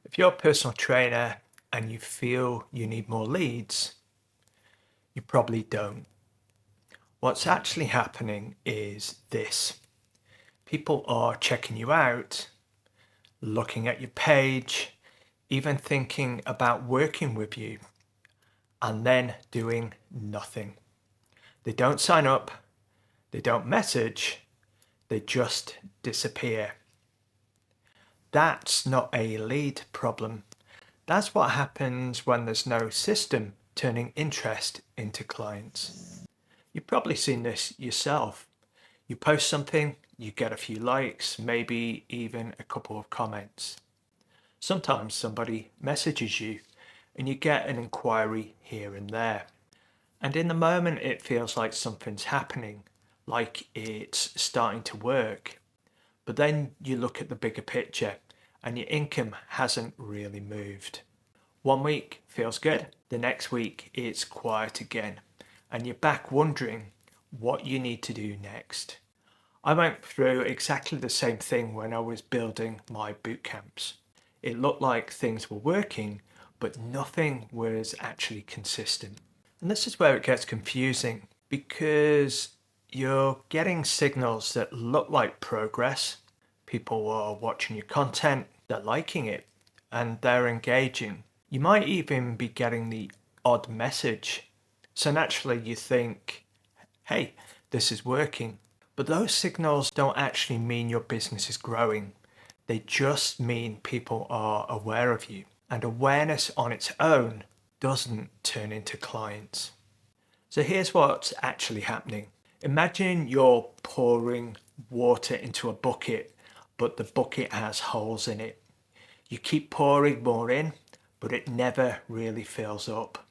If you're a personal trainer and you feel you need more leads, you probably don't. What's actually happening is this. People are checking you out, looking at your page, even thinking about working with you, and then doing nothing. They don't sign up, they don't message, they just disappear. That's not a lead problem. That's what happens when there's no system turning interest into clients. You've probably seen this yourself. You post something, you get a few likes, maybe even a couple of comments. Sometimes somebody messages you and you get an inquiry here and there. And in the moment it feels like something's happening, like it's starting to work. But then you look at the bigger picture and your income hasn't really moved. 1 week feels good, the next week it's quiet again, and you're back wondering what you need to do next. I went through exactly the same thing when I was building my boot camps. It looked like things were working, but nothing was actually consistent. And this is where it gets confusing because you're getting signals that look like progress. People are watching your content, they're liking it, and they're engaging. You might even be getting the odd message. So naturally you think, hey, this is working. But those signals don't actually mean your business is growing. They just mean people are aware of you. And awareness on its own doesn't turn into clients. So here's what's actually happening. Imagine you're pouring water into a bucket, but the bucket has holes in it. You keep pouring more in, but it never really fills up.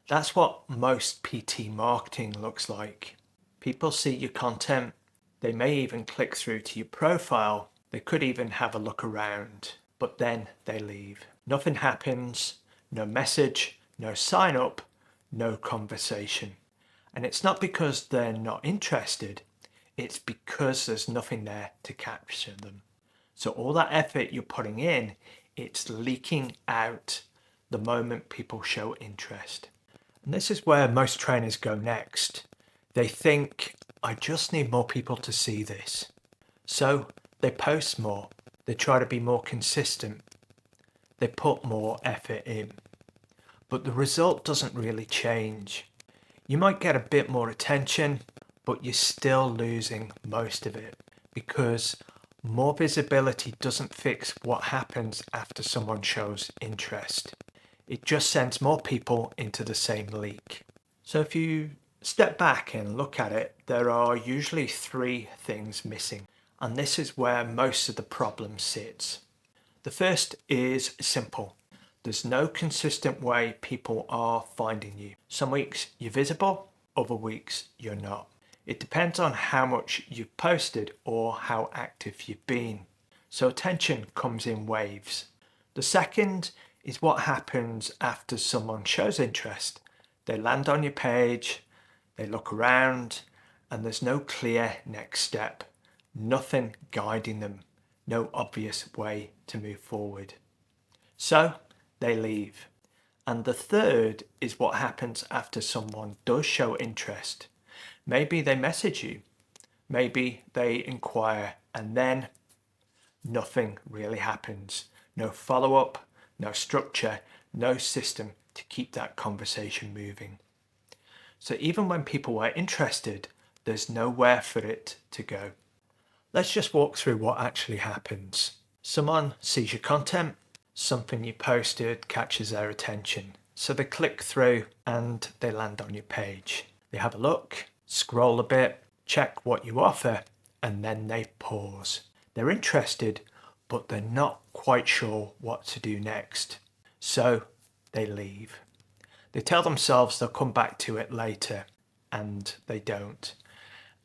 That's what most PT marketing looks like. People see your content, they may even click through to your profile, they could even have a look around, but then they leave. Nothing happens, no message, no sign up, no conversation. And it's not because they're not interested, it's because there's nothing there to capture them. So all that effort you're putting in, it's leaking out the moment people show interest. And this is where most trainers go next. They think, I just need more people to see this. So they post more, they try to be more consistent, they put more effort in. But the result doesn't really change. You might get a bit more attention, but you're still losing most of it because more visibility doesn't fix what happens after someone shows interest. It just sends more people into the same leak. So if you step back and look at it, there are usually 3 things missing. And this is where most of the problem sits. The first is simple. There's no consistent way people are finding you. Some weeks you're visible, other weeks you're not. It depends on how much you've posted or how active you've been. So attention comes in waves. The second is what happens after someone shows interest. They land on your page, they look around, and there's no clear next step. Nothing guiding them, no obvious way to move forward. So they leave. And the third is what happens after someone does show interest. Maybe they message you, maybe they inquire, and then nothing really happens. No follow-up, no structure, no system to keep that conversation moving. So even when people are interested, there's nowhere for it to go. Let's just walk through what actually happens. Someone sees your content, something you posted catches their attention. So they click through and they land on your page. They have a look, scroll a bit, check what you offer, and then they pause. They're interested, but they're not quite sure what to do next. So they leave. They tell themselves they'll come back to it later, and they don't.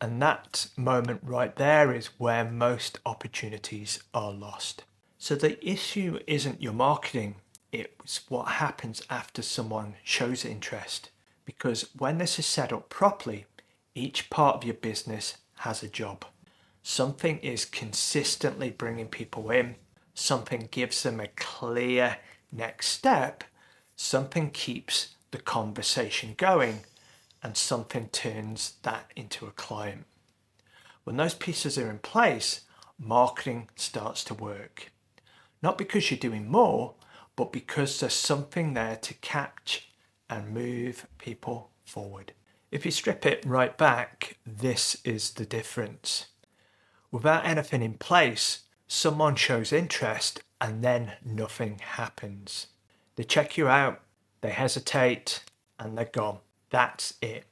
And that moment right there is where most opportunities are lost. So the issue isn't your marketing, it's what happens after someone shows interest. Because when this is set up properly, each part of your business has a job. Something is consistently bringing people in, something gives them a clear next step, something keeps the conversation going, and something turns that into a client. When those pieces are in place, marketing starts to work. Not because you're doing more, but because there's something there to catch and move people forward. If you strip it right back, this is the difference. Without anything in place, someone shows interest and then nothing happens. They check you out, they hesitate, and they're gone. That's it.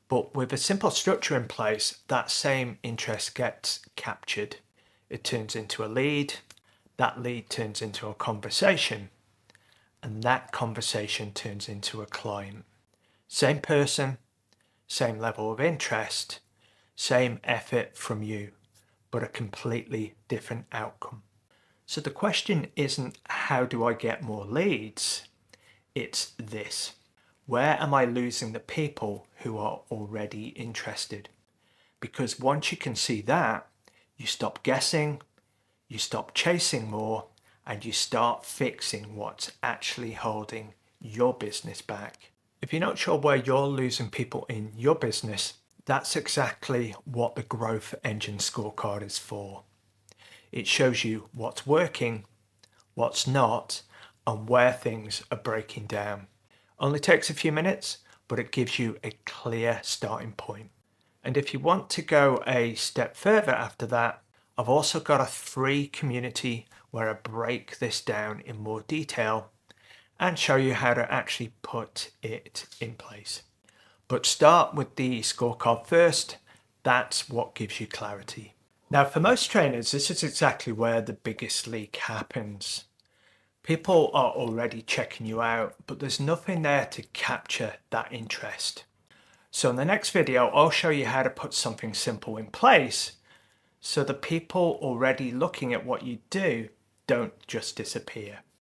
But with a simple structure in place, that same interest gets captured. It turns into a lead, that lead turns into a conversation, and that conversation turns into a client. Same person, same level of interest, same effort from you, but a completely different outcome. So the question isn't how do I get more leads? It's this. Where am I losing the people who are already interested? Because once you can see that, you stop guessing, you stop chasing more, and you start fixing what's actually holding your business back. If you're not sure where you're losing people in your business, that's exactly what the Growth Engine Scorecard is for. It shows you what's working, what's not, and where things are breaking down. Only takes a few minutes, but it gives you a clear starting point. And if you want to go a step further after that, I've also got a free community where I break this down in more detail and show you how to actually put it in place. But start with the scorecard first. That's what gives you clarity. Now, for most trainers, this is exactly where the biggest leak happens. People are already checking you out, but there's nothing there to capture that interest. So in the next video, I'll show you how to put something simple in place so the people already looking at what you do don't just disappear.